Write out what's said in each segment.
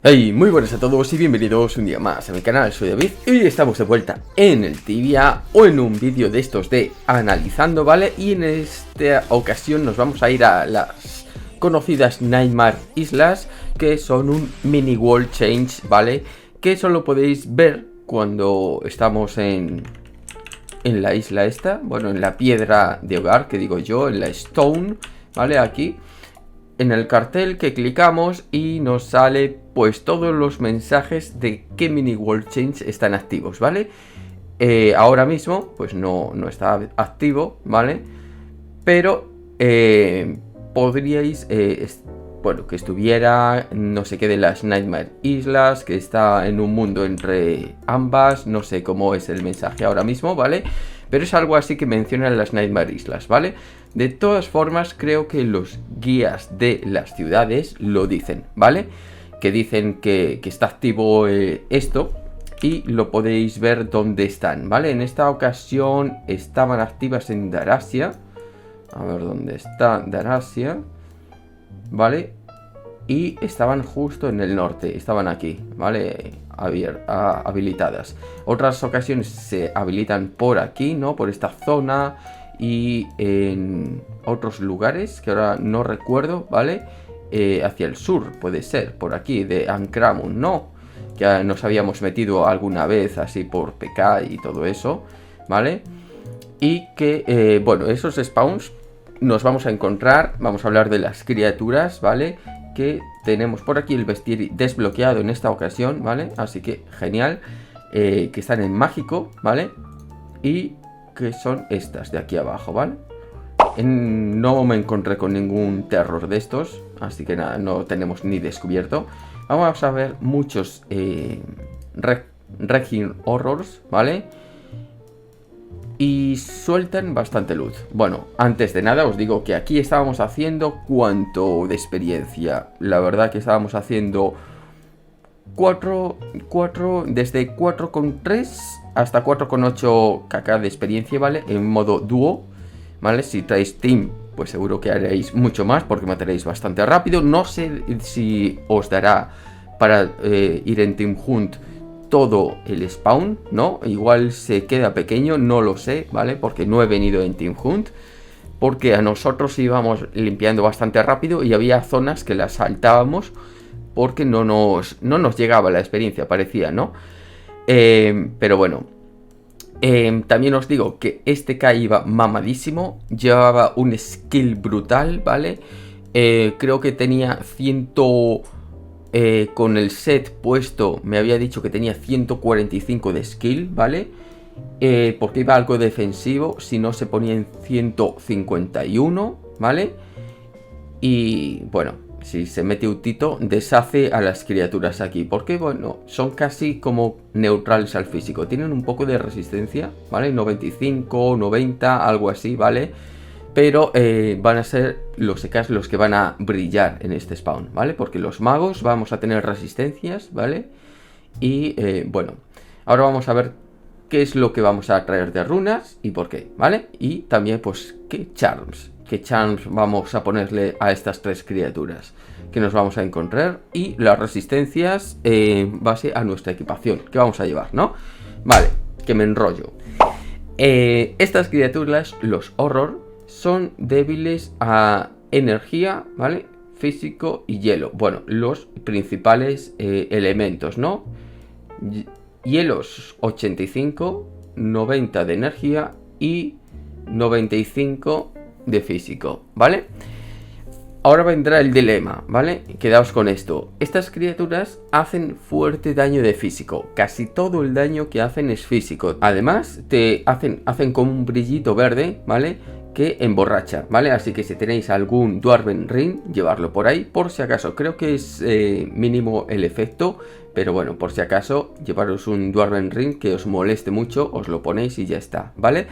Hey, muy buenas a todos y bienvenidos un día más a mi canal. Soy David y hoy estamos de vuelta en el Tibia o en un vídeo de estos de analizando, ¿vale? Y en esta ocasión nos vamos a ir a las conocidas Nightmare Islas, que son un mini world change, ¿vale? Que solo podéis ver cuando estamos en la isla esta, bueno, en la piedra de hogar, que digo yo, en la stone, ¿vale? Aquí en el cartel que clicamos y nos sale pues todos los mensajes de qué mini world change están activos, ¿vale? Ahora mismo pues no está activo, ¿vale? Pero podríais, bueno, que estuviera, no sé qué, de las Nightmare Islas, que está en un mundo entre ambas, no sé cómo es el mensaje ahora mismo, ¿vale? Pero es algo así que mencionan las Nightmare Islas, ¿vale? De todas formas, creo que los guías de las ciudades lo dicen, ¿vale? Que dicen que está activo esto y lo podéis ver dónde están, ¿vale? En esta ocasión estaban activas en Darasia. A ver dónde está Darasia, ¿vale? Y estaban justo en el norte, estaban aquí, ¿vale? Habilitadas. Otras ocasiones se habilitan por aquí, ¿no? Por esta zona y en otros lugares que ahora no recuerdo, ¿vale? Hacia el sur, puede ser, por aquí, de Ancramun, ¿no? Que nos habíamos metido alguna vez así por PK y todo eso, ¿vale? Y que, bueno, esos spawns nos vamos a encontrar, vamos a hablar de las criaturas, ¿vale? Que tenemos por aquí el vestir desbloqueado en esta ocasión, ¿vale? Así que genial, que están en mágico, ¿vale? Y que son estas de aquí abajo, ¿vale? No me encontré con ningún terror de estos, así que nada, no tenemos ni descubierto. Vamos a ver muchos Wrecking Horrors, ¿vale? Y sueltan bastante luz. Bueno, antes de nada os digo que aquí estábamos haciendo cuánto de experiencia. La verdad que estábamos haciendo 4, desde 4,3 hasta 4,8 kk de experiencia, ¿vale? En modo dúo, ¿vale? Si traéis team, pues seguro que haréis mucho más porque mataréis bastante rápido. No sé si os dará para ir en Team Hunt todo el spawn, ¿no? Igual se queda pequeño, no lo sé, ¿vale? Porque no he venido en Team Hunt, porque a nosotros íbamos limpiando bastante rápido y había zonas que las saltábamos porque no nos llegaba la experiencia, parecía, ¿no? Pero bueno, también os digo que este K iba mamadísimo, llevaba un skill brutal, ¿vale? Creo que tenía 100... con el set puesto me había dicho que tenía 145 de skill, ¿vale? Porque iba algo defensivo, si no se ponía en 151, ¿vale? Y bueno, si se mete un tito, deshace a las criaturas aquí, porque bueno, son casi como neutrales al físico, tienen un poco de resistencia, ¿vale? 95, 90, algo así, ¿vale? Pero van a ser los EKs los que van a brillar en este spawn, ¿vale? Porque los magos vamos a tener resistencias, ¿vale? Y bueno, ahora vamos a ver qué es lo que vamos a traer de runas y por qué, ¿vale? Y también pues qué charms vamos a ponerle a estas tres criaturas que nos vamos a encontrar y las resistencias en base a nuestra equipación que vamos a llevar, ¿no? Vale, que me enrollo. Estas criaturas, los horror, son débiles a energía, ¿vale? Físico y hielo. Bueno, los principales elementos, ¿no? Hielos 85, 90 de energía y 95 de físico, ¿vale? Ahora vendrá el dilema, ¿vale? Quedaos con esto. Estas criaturas hacen fuerte daño de físico. Casi todo el daño que hacen es físico. Además, te hacen como un brillito verde, ¿vale? Que emborracha, ¿vale? Así que si tenéis algún Dwarven Ring, llevarlo por ahí, por si acaso. Creo que es mínimo el efecto, pero bueno, por si acaso, llevaros un Dwarven Ring que os moleste mucho, os lo ponéis y ya está, ¿vale?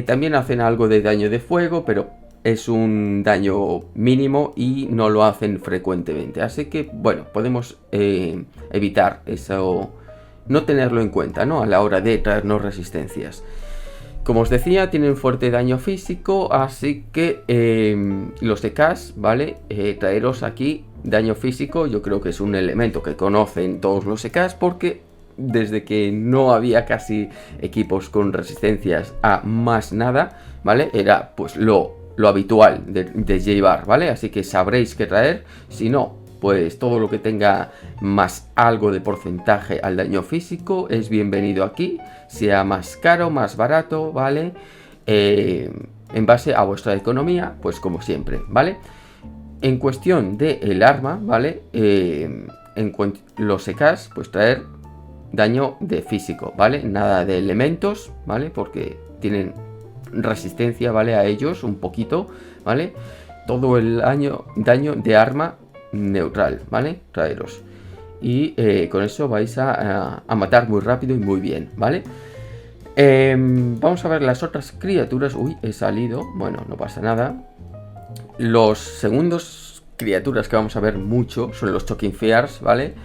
También hacen algo de daño de fuego, pero es un daño mínimo y no lo hacen frecuentemente. Así que, bueno, podemos evitar eso, no tenerlo en cuenta, ¿no? A la hora de traernos resistencias. Como os decía, tienen fuerte daño físico, así que los EKs, ¿vale? Traeros aquí daño físico yo creo que es un elemento que conocen todos los EKs, porque desde que no había casi equipos con resistencias a más nada, ¿vale? Era pues lo habitual de llevar, ¿vale? Así que sabréis qué traer. Si no, pues todo lo que tenga más algo de porcentaje al daño físico es bienvenido aquí, sea más caro, más barato, ¿vale? En base a vuestra economía, pues como siempre, ¿vale? En cuestión del arma, ¿vale? Los EKs, pues traer daño de físico, ¿vale? Nada de elementos, ¿vale? Porque tienen resistencia, ¿vale? A ellos un poquito, ¿vale? Todo el daño de arma neutral, ¿vale? Traeros. Y con eso vais a matar muy rápido y muy bien, ¿vale? Vamos a ver las otras criaturas. Uy, he salido. Bueno, no pasa nada. Los segundos criaturas que vamos a ver mucho son los Choking Fears, ¿vale?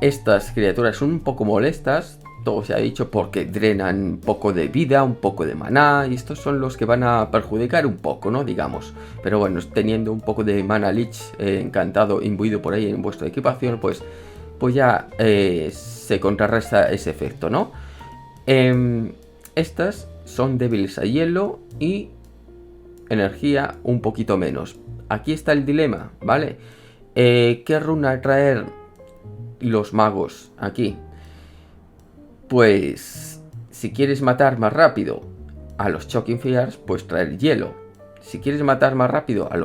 Estas criaturas son un poco molestas, todo se ha dicho, porque drenan un poco de vida, un poco de maná, y estos son los que van a perjudicar un poco, ¿no? Digamos. Pero bueno, teniendo un poco de mana leech encantado imbuido por ahí en vuestra equipación, pues ya se contrarresta ese efecto, ¿no? Estas son débiles a hielo y energía un poquito menos. Aquí está el dilema, ¿vale? ¿Qué runa traer los magos aquí? Pues si quieres matar más rápido a los Choking Fears, pues traer hielo. Si quieres matar más rápido a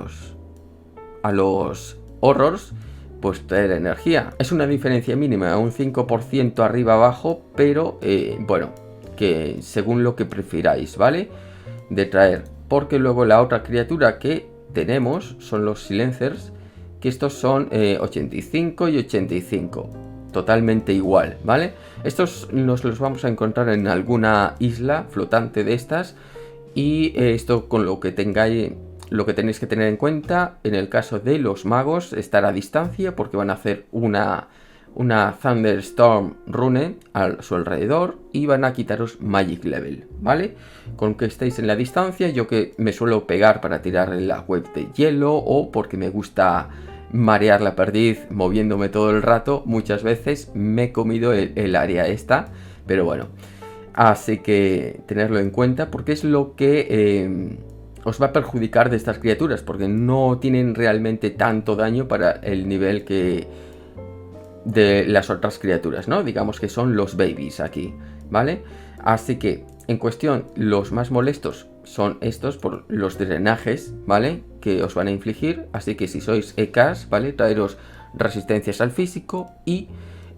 los Horrors, pues traer energía. Es una diferencia mínima, un 5% arriba abajo, pero bueno, que según lo que prefiráis, ¿vale? De traer. Porque luego la otra criatura que tenemos son los Silencers, que estos son 85 y 85. Totalmente igual, ¿vale? Estos nos los vamos a encontrar en alguna isla flotante de estas. Y esto con lo que tengáis, lo que tenéis que tener en cuenta en el caso de los magos, estar a distancia, porque van a hacer una Thunderstorm rune a su alrededor y van a quitaros Magic Level, ¿vale? Con que estéis en la distancia, yo que me suelo pegar para tirar la web de hielo o porque me gusta marear la perdiz moviéndome todo el rato, muchas veces me he comido el área esta, pero bueno, así que tenerlo en cuenta porque es lo que os va a perjudicar de estas criaturas, porque no tienen realmente tanto daño para el nivel que de las otras criaturas, ¿no? Digamos que son los babies aquí, ¿vale? Así que en cuestión los más molestos son estos por los drenajes, ¿vale? Que os van a infligir, así que si sois EKs, ¿vale? Traeros resistencias al físico y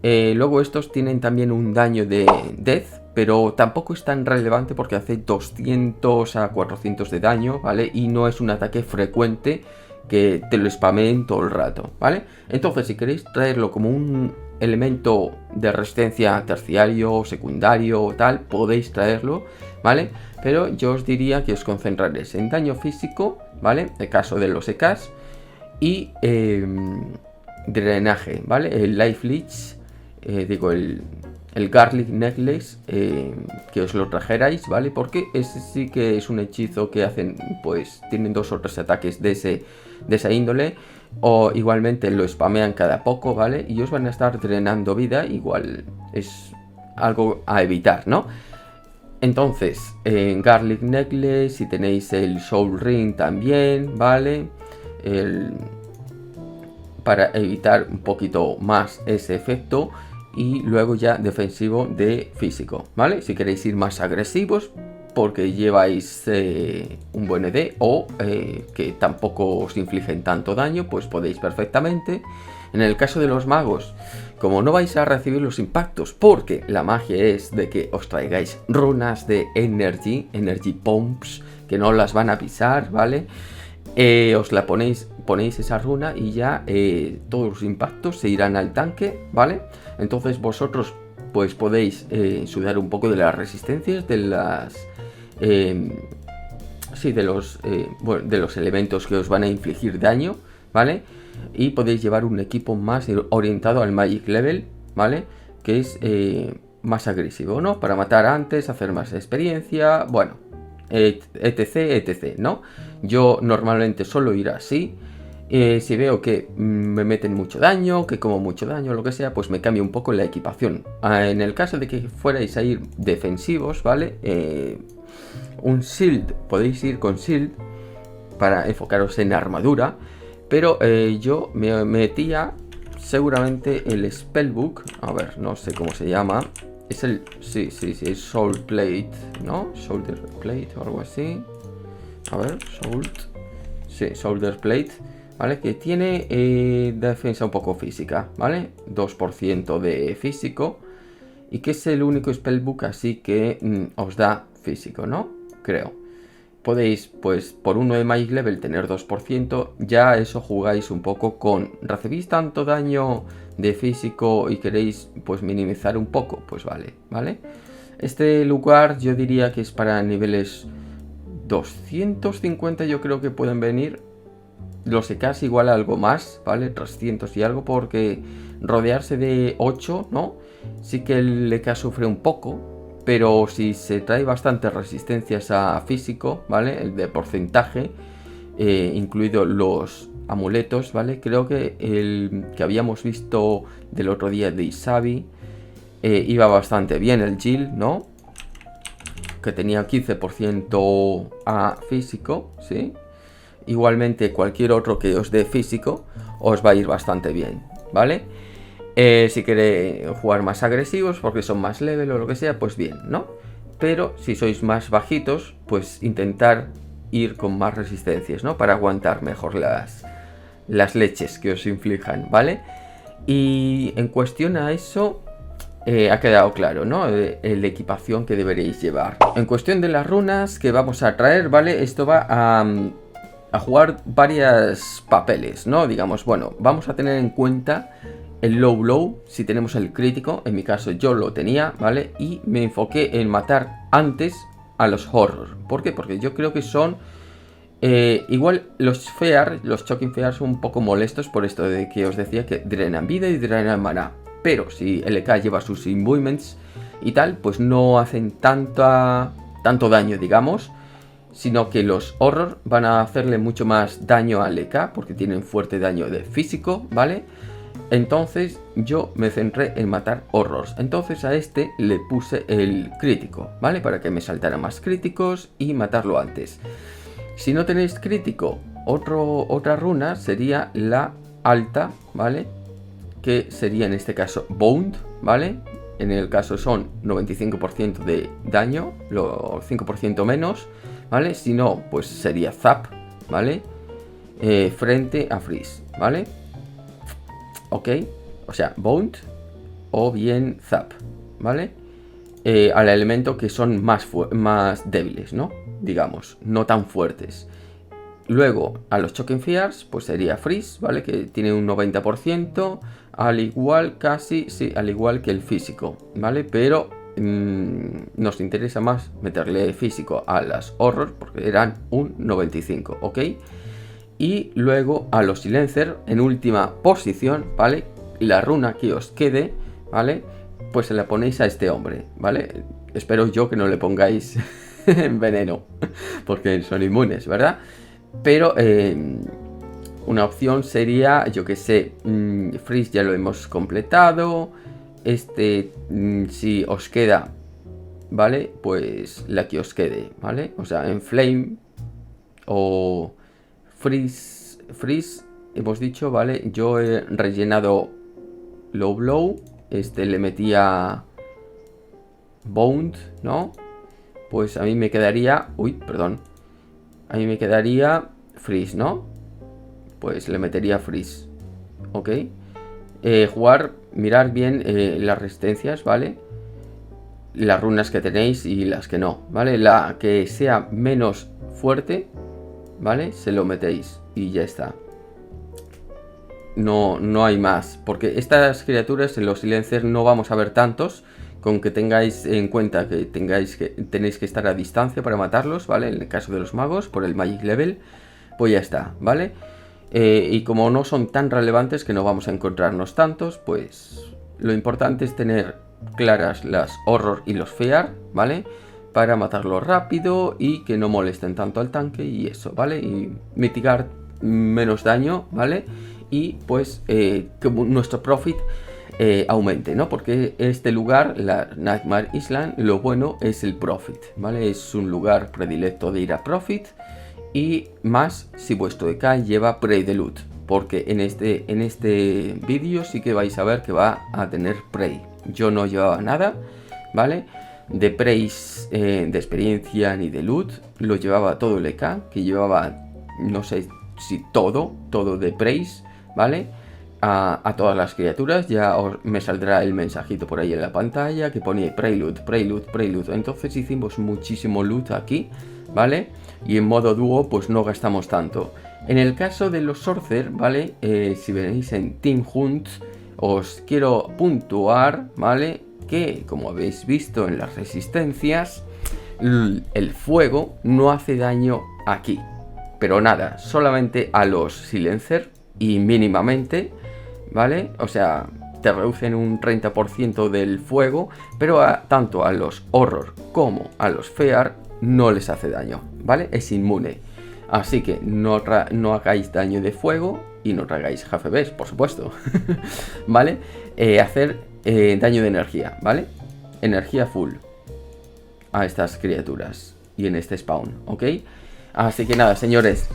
luego estos tienen también un daño de death, pero tampoco es tan relevante porque hace 200 a 400 de daño, ¿vale? Y no es un ataque frecuente que te lo spameen todo el rato, ¿vale? Entonces, si queréis traerlo como un elemento de resistencia terciario o secundario o tal, podéis traerlo, ¿vale? Pero yo os diría que os concentraréis en daño físico, ¿vale? En el caso de los EKs y drenaje, ¿vale? El Life Leech, digo, el Garlic Necklace, que os lo trajerais, ¿vale? Porque ese sí que es un hechizo que hacen, pues tienen 2 o 3 ataques de esa índole, o igualmente lo spamean cada poco, ¿vale? Y os van a estar drenando vida, igual es algo a evitar, ¿no? Entonces, en Garlic Necklace, si tenéis el Soul Ring también, ¿vale? Para evitar un poquito más ese efecto. Y luego ya defensivo de físico, ¿vale? Si queréis ir más agresivos porque lleváis un buen ED o que tampoco os infligen tanto daño, pues podéis perfectamente. En el caso de los magos, como no vais a recibir los impactos porque la magia es de que os traigáis runas de energy pumps, que no las van a pisar, ¿vale? Os la ponéis esa runa y ya todos los impactos se irán al tanque, ¿vale? Entonces vosotros pues podéis sudar un poco de las resistencias de las de los elementos que os van a infligir daño, ¿vale? Y podéis llevar un equipo más orientado al Magic Level, ¿vale? Que es más agresivo, ¿no? Para matar antes, hacer más experiencia, bueno, etc, ¿no? Yo normalmente suelo ir así. Si veo que me meten mucho daño, que como mucho daño, lo que sea, pues me cambio un poco la equipación. En el caso de que fuerais a ir defensivos, ¿vale? Un shield, podéis ir con shield para enfocaros en armadura, pero yo me metía seguramente el spellbook, a ver, no sé cómo se llama, es el, sí, es Soul Plate, ¿no? Shoulder Plate o algo así, a ver, Shoulder Plate, ¿vale? Que tiene defensa un poco física, ¿vale? 2% de físico, y que es el único spellbook así que os da físico, ¿no? Creo. Podéis, pues, por uno de Magic Level tener 2%, ya eso jugáis un poco con... ¿Recibís tanto daño de físico y queréis, pues, minimizar un poco? Pues vale, ¿vale? Este lugar yo diría que es para niveles 250, yo creo que pueden venir. Los EKs igual algo más, ¿vale? 300 y algo, porque rodearse de 8, ¿no? Sí que el EK sufre un poco. Pero si se trae bastantes resistencias a físico, ¿vale? El de porcentaje, incluido los amuletos, ¿vale? Creo que el que habíamos visto del otro día de Isabi iba bastante bien, el Jill, ¿no? Que tenía 15% a físico, ¿sí? Igualmente cualquier otro que os dé físico os va a ir bastante bien, ¿vale? Si queréis jugar más agresivos porque son más level o lo que sea, pues bien, ¿no? Pero si sois más bajitos, pues intentar ir con más resistencias, ¿no? Para aguantar mejor las leches que os inflijan, ¿vale? Y en cuestión a eso, ha quedado claro, ¿no? La equipación que deberéis llevar. En cuestión de las runas que vamos a traer, ¿vale? Esto va a jugar varios papeles, ¿no? Digamos, bueno, vamos a tener en cuenta el low blow, si tenemos el crítico, en mi caso yo lo tenía, ¿vale? Y me enfoqué en matar antes a los horror. ¿Por qué? Porque yo creo que son... igual los fear, los shocking fear son un poco molestos por esto de que os decía que drenan vida y drenan mana. Pero si LK lleva sus imbuements y tal, pues no hacen tanto daño, digamos. Sino que los horror van a hacerle mucho más daño a LK porque tienen fuerte daño de físico, ¿vale? Entonces yo me centré en matar horrors. Entonces a este le puse el crítico, ¿vale? Para que me saltara más críticos y matarlo antes. Si no tenéis crítico, otra runa sería la alta, ¿vale? Que sería en este caso Bound, ¿vale? En el caso son 95% de daño, lo 5% menos, ¿vale? Si no, pues sería Zap, ¿vale? Frente a Freeze, ¿vale? Ok, o sea, Bound o bien Zap, ¿vale? Al elemento que son más débiles, ¿no? Digamos, no tan fuertes. Luego, a los Shocking Fears, pues sería Freeze, ¿vale? Que tiene un 90%, al igual casi, sí, al igual que el físico, ¿vale? Pero nos interesa más meterle físico a las Horror, porque eran un 95, ¿ok? Y luego a los Silencer, en última posición, ¿vale? La runa que os quede, ¿vale? Pues se la ponéis a este hombre, ¿vale? Espero yo que no le pongáis veneno, porque son inmunes, ¿verdad? Pero una opción sería, yo que sé, Freeze ya lo hemos completado. Si os queda, ¿vale? Pues la que os quede, ¿vale? O sea, en Flame o Freeze hemos dicho, ¿vale? Yo he rellenado Low Blow. Le metía Bound, ¿no? Pues a mí me quedaría... Uy, perdón. A mí me quedaría Freeze, ¿no? Pues le metería Freeze. Ok. Mirar bien las resistencias, ¿vale? Las runas que tenéis y las que no, ¿vale? La que sea menos fuerte, ¿vale? Se lo metéis y ya está. No hay más. Porque estas criaturas en los silencers no vamos a ver tantos. Con que tengáis en cuenta que tenéis que estar a distancia para matarlos, ¿vale? En el caso de los magos, por el Magic Level, pues ya está, ¿vale? Y como no son tan relevantes que no vamos a encontrarnos tantos, pues lo importante es tener claras las Horror y los Fear, ¿vale? Para matarlos rápido y que no molesten tanto al tanque y eso, ¿vale? Y mitigar menos daño, ¿vale? Y pues que nuestro profit aumente, ¿no? Porque este lugar, la Nightmare Island, lo bueno es el profit, ¿vale? Es un lugar predilecto de ir a profit, y más si vuestro EK lleva Prey de Loot, porque en este vídeo sí que vais a ver que va a tener Prey. Yo no llevaba nada, ¿vale? De Preys de experiencia ni de Loot, lo llevaba todo el EK, que llevaba, no sé si todo de Preys, ¿vale? A todas las criaturas. Ya me saldrá el mensajito por ahí en la pantalla que pone Prelude, Prelude, Prelude. Entonces hicimos muchísimo loot aquí, ¿vale? Y en modo dúo pues no gastamos tanto. En el caso de los Sorcerer, ¿vale? Si venéis en Team Hunt, os quiero puntuar, ¿vale? Que como habéis visto en las resistencias, el fuego no hace daño aquí. Pero nada, solamente a los Silencer y mínimamente, ¿vale? O sea, te reducen un 30% del fuego, pero tanto a los Horror como a los Fear no les hace daño, ¿vale? Es inmune. Así que no hagáis daño de fuego y no tragáis JFBs, por supuesto, ¿vale? Hacer daño de energía, ¿vale? Energía full a estas criaturas y en este spawn, ¿ok? Así que nada, señores,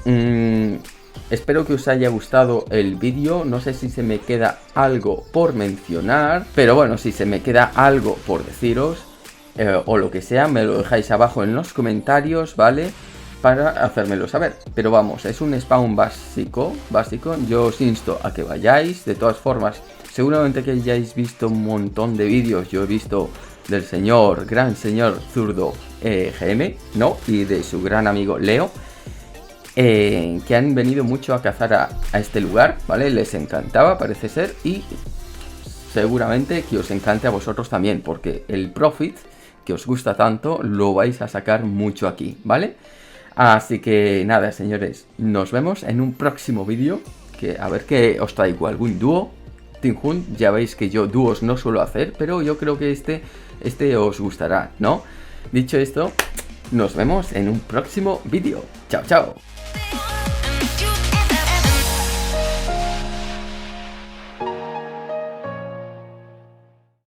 espero que os haya gustado el vídeo. No sé si se me queda algo por mencionar, pero bueno, si se me queda algo por deciros o lo que sea, me lo dejáis abajo en los comentarios, ¿vale? Para hacérmelo saber. Pero vamos, es un spawn básico. Yo os insto a que vayáis. De todas formas, seguramente que hayáis visto un montón de vídeos. Yo he visto del gran señor Zurdo GM, ¿no? Y de su gran amigo Leo, que han venido mucho a cazar a este lugar, ¿vale? Les encantaba, parece ser, y seguramente que os encante a vosotros también, porque el profit que os gusta tanto lo vais a sacar mucho aquí, ¿vale? Así que nada, señores, nos vemos en un próximo vídeo, que a ver que os traigo algún dúo. Team Hunt, ya veis que yo dúos no suelo hacer, pero yo creo que este os gustará, ¿no? Dicho esto, nos vemos en un próximo vídeo. Chao, chao.